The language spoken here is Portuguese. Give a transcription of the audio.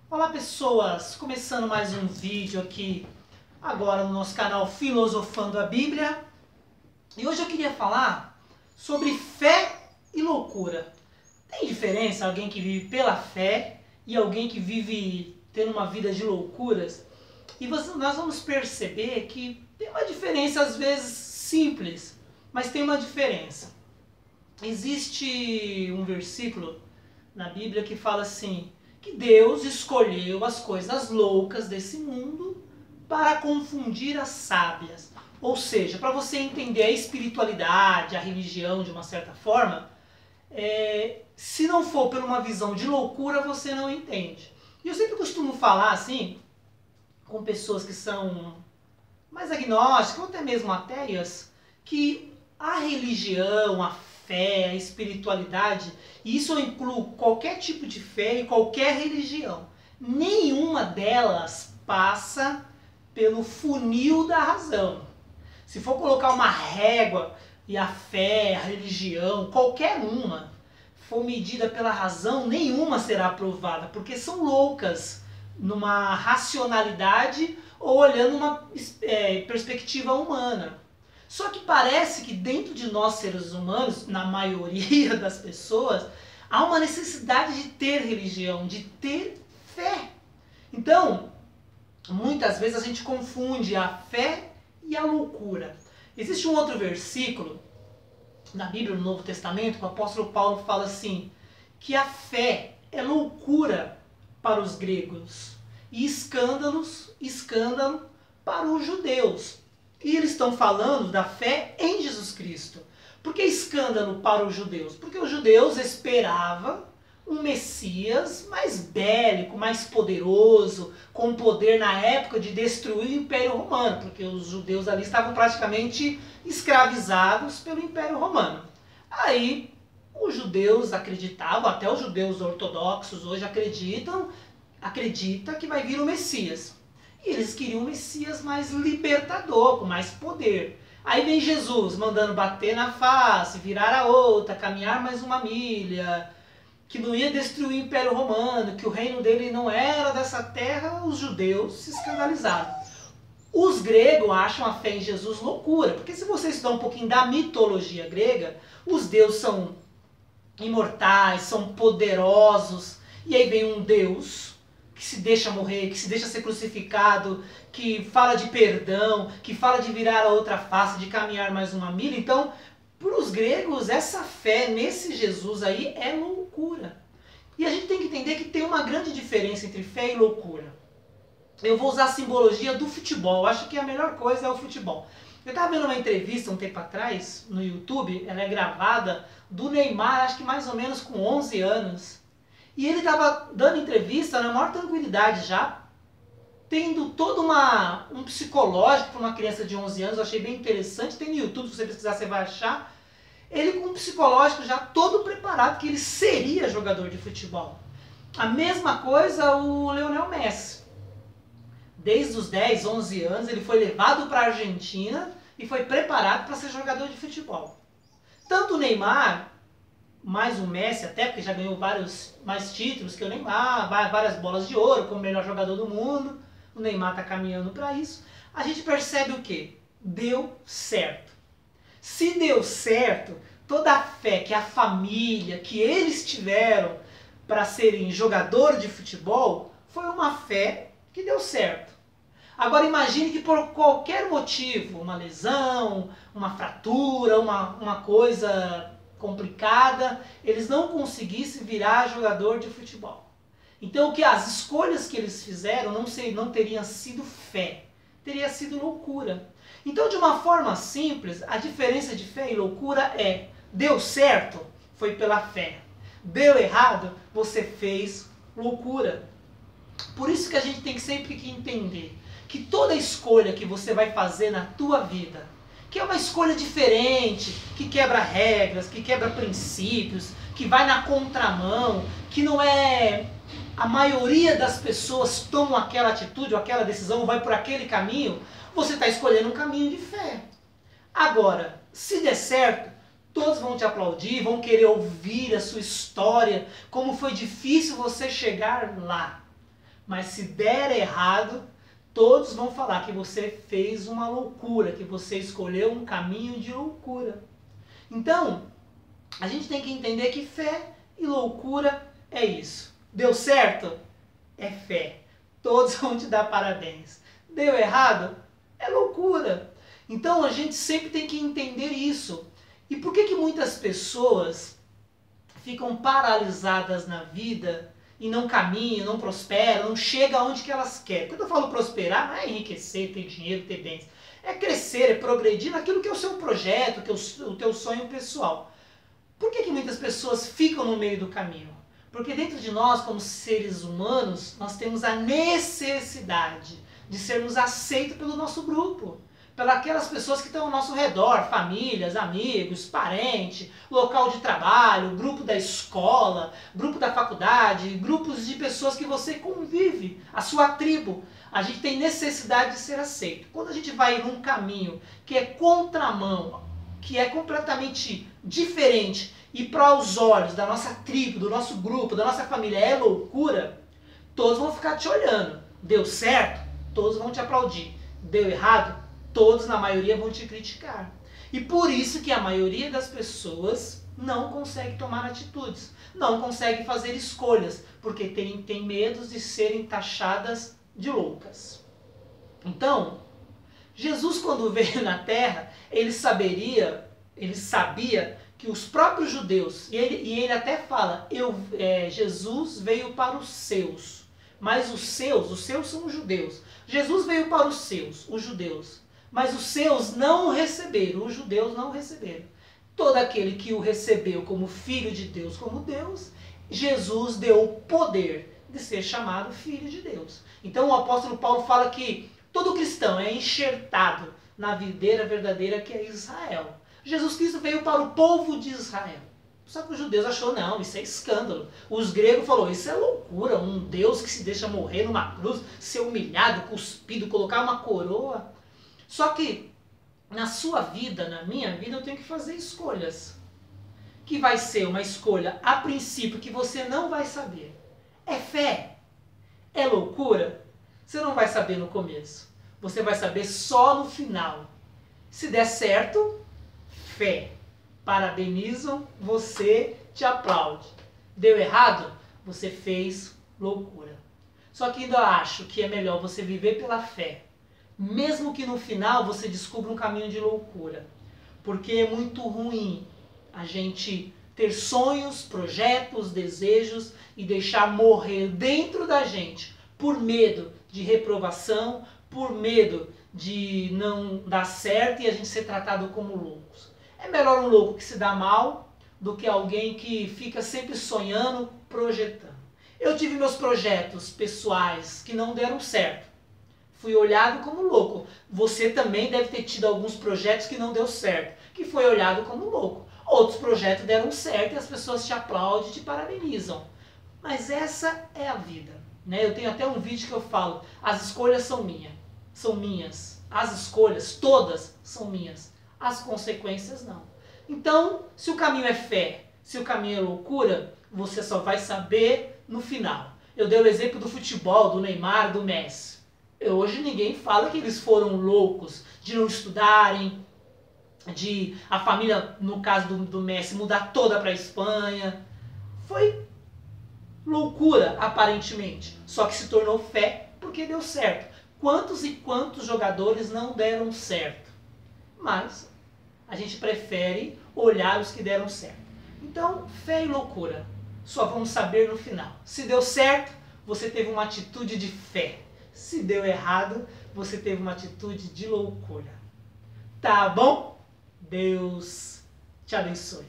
Olá pessoas, começando mais um vídeo aqui agora no nosso canal Filosofando a Bíblia. E hoje eu queria falar sobre fé e loucura. Tem diferença alguém que vive pela fé e alguém que vive tendo uma vida de loucuras? E nós vamos perceber que tem uma diferença às vezes simples, mas tem uma diferença. Existe um versículo na Bíblia que fala assim, que Deus escolheu as coisas loucas desse mundo para confundir as sábias. Ou seja, para você entender a espiritualidade, a religião de uma certa forma, se não for por uma visão de loucura, você não entende. E eu sempre costumo falar assim, com pessoas que são mais agnósticas, ou até mesmo ateias, que a religião, a fé, a espiritualidade, e isso eu incluo qualquer tipo de fé e qualquer religião. Nenhuma delas passa pelo funil da razão. Se for colocar uma régua e a fé, a religião, qualquer uma, for medida pela razão, nenhuma será aprovada, porque são loucas numa racionalidade ou olhando uma perspectiva humana. Só que parece que dentro de nós seres humanos, na maioria das pessoas, há uma necessidade de ter religião, de ter fé. Então, muitas vezes a gente confunde a fé e a loucura. Existe um outro versículo na Bíblia, no Novo Testamento, que o apóstolo Paulo fala assim, que a fé é loucura para os gregos e escândalo para os judeus. E eles estão falando da fé em Jesus Cristo. Por que escândalo para os judeus? Porque os judeus esperavam um Messias mais bélico, mais poderoso, com poder na época de destruir o Império Romano, porque os judeus ali estavam praticamente escravizados pelo Império Romano. Aí os judeus acreditavam, até os judeus ortodoxos hoje acreditam que vai vir o Messias. E eles queriam um Messias mais libertador, com mais poder. Aí vem Jesus mandando bater na face, virar a outra, caminhar mais uma milha, que não ia destruir o Império Romano, que o reino dele não era dessa terra. Os judeus se escandalizaram. Os gregos acham a fé em Jesus loucura, porque se você estudar um pouquinho da mitologia grega, os deuses são imortais, são poderosos, e aí vem um Deus que se deixa morrer, que se deixa ser crucificado, que fala de perdão, que fala de virar a outra face, de caminhar mais uma milha. Então, para os gregos, essa fé nesse Jesus aí é loucura. E a gente tem que entender que tem uma grande diferença entre fé e loucura. Eu vou usar a simbologia do futebol, acho que a melhor coisa é o futebol. Eu estava vendo uma entrevista um tempo atrás, no YouTube, ela é gravada, do Neymar, acho que mais ou menos com 11 anos. E ele estava dando entrevista na maior tranquilidade já, tendo todo um psicológico para uma criança de 11 anos, eu achei bem interessante, tem no YouTube, se você pesquisar você vai achar. Ele com um psicológico já todo preparado, que ele seria jogador de futebol. A mesma coisa o Lionel Messi. Desde os 10, 11 anos ele foi levado para a Argentina e foi preparado para ser jogador de futebol. Tanto o Neymar, mais o Messi até, porque já ganhou mais títulos que o Neymar, várias bolas de ouro como melhor jogador do mundo, o Neymar está caminhando para isso, a gente percebe o quê? Deu certo. Se deu certo, toda a fé que a família, que eles tiveram para serem jogador de futebol, foi uma fé que deu certo. Agora imagine que por qualquer motivo, uma lesão, uma fratura, uma coisa complicada, eles não conseguissem virar jogador de futebol. Então que as escolhas que eles fizeram não teriam sido fé, teria sido loucura. Então de uma forma simples, a diferença de fé e loucura é, deu certo, foi pela fé. Deu errado, você fez loucura. Por isso que a gente tem sempre que entender que toda escolha que você vai fazer na tua vida, que é uma escolha diferente, que quebra regras, que quebra princípios, que vai na contramão, que não é a maioria das pessoas tomam aquela atitude ou aquela decisão, ou vai por aquele caminho, você está escolhendo um caminho de fé. Agora, se der certo, todos vão te aplaudir, vão querer ouvir a sua história, como foi difícil você chegar lá. Mas se der errado, todos vão falar que você fez uma loucura, que você escolheu um caminho de loucura. Então, a gente tem que entender que fé e loucura é isso. Deu certo? É fé. Todos vão te dar parabéns. Deu errado? É loucura. Então a gente sempre tem que entender isso. E por que muitas pessoas ficam paralisadas na vida e não caminham, não prosperam, não chegam aonde que elas querem? Quando eu falo prosperar, não é enriquecer, ter dinheiro, ter bens. É crescer, é progredir naquilo que é o seu projeto, que é o teu sonho pessoal. Por que muitas pessoas ficam no meio do caminho? Porque dentro de nós, como seres humanos, nós temos a necessidade de sermos aceitos pelo nosso grupo, pelas aquelas pessoas que estão ao nosso redor, famílias, amigos, parentes, local de trabalho, grupo da escola, grupo da faculdade, grupos de pessoas que você convive, a sua tribo. A gente tem necessidade de ser aceito. Quando a gente vai num caminho que é contramão, que é completamente diferente e para os olhos da nossa tribo, do nosso grupo, da nossa família é loucura, todos vão ficar te olhando. Deu certo? Todos vão te aplaudir. Deu errado? Todos, na maioria, vão te criticar. E por isso que a maioria das pessoas não consegue tomar atitudes, não consegue fazer escolhas, porque tem medo de serem taxadas de loucas. Então, Jesus, quando veio na Terra, ele sabia que os próprios judeus, e ele até fala, Jesus veio para os seus, mas os seus são os judeus. Jesus veio para os seus, os judeus, mas os seus não o receberam, os judeus não o receberam. Todo aquele que o recebeu como filho de Deus, como Deus, Jesus deu o poder de ser chamado filho de Deus. Então o apóstolo Paulo fala que todo cristão é enxertado na videira verdadeira que é Israel. Jesus Cristo veio para o povo de Israel. Só que os judeus achou, não, isso é escândalo. Os gregos falaram, isso é loucura, um Deus que se deixa morrer numa cruz, ser humilhado, cuspido, colocar uma coroa. Só que na sua vida, na minha vida, eu tenho que fazer escolhas. Que vai ser uma escolha, a princípio, que você não vai saber. É fé? É loucura? Você não vai saber no começo. Você vai saber só no final. Se der certo, fé. Parabenizam, você te aplaude. Deu errado? Você fez loucura. Só que ainda acho que é melhor você viver pela fé. Mesmo que no final você descubra um caminho de loucura. Porque é muito ruim a gente ter sonhos, projetos, desejos e deixar morrer dentro da gente por medo de reprovação, por medo de não dar certo e a gente ser tratado como loucos. É melhor um louco que se dá mal do que alguém que fica sempre sonhando, projetando. Eu tive meus projetos pessoais que não deram certo. Fui olhado como louco. Você também deve ter tido alguns projetos que não deu certo, que foi olhado como louco. Outros projetos deram certo e as pessoas te aplaudem e te parabenizam. Mas essa é a vida. Né? Eu tenho até um vídeo que eu falo, as escolhas são minhas. As escolhas, todas, são minhas. As consequências não. Então, se o caminho é fé, se o caminho é loucura, você só vai saber no final. Eu dei o exemplo do futebol, do Neymar, do Messi. Hoje ninguém fala que eles foram loucos de não estudarem, de a família, no caso do Messi, mudar toda para a Espanha. Foi loucura, aparentemente. Só que se tornou fé porque deu certo. Quantos e quantos jogadores não deram certo? Mas a gente prefere olhar os que deram certo. Então, fé e loucura. Só vamos saber no final. Se deu certo, você teve uma atitude de fé. Se deu errado, você teve uma atitude de loucura. Tá bom? Deus te abençoe.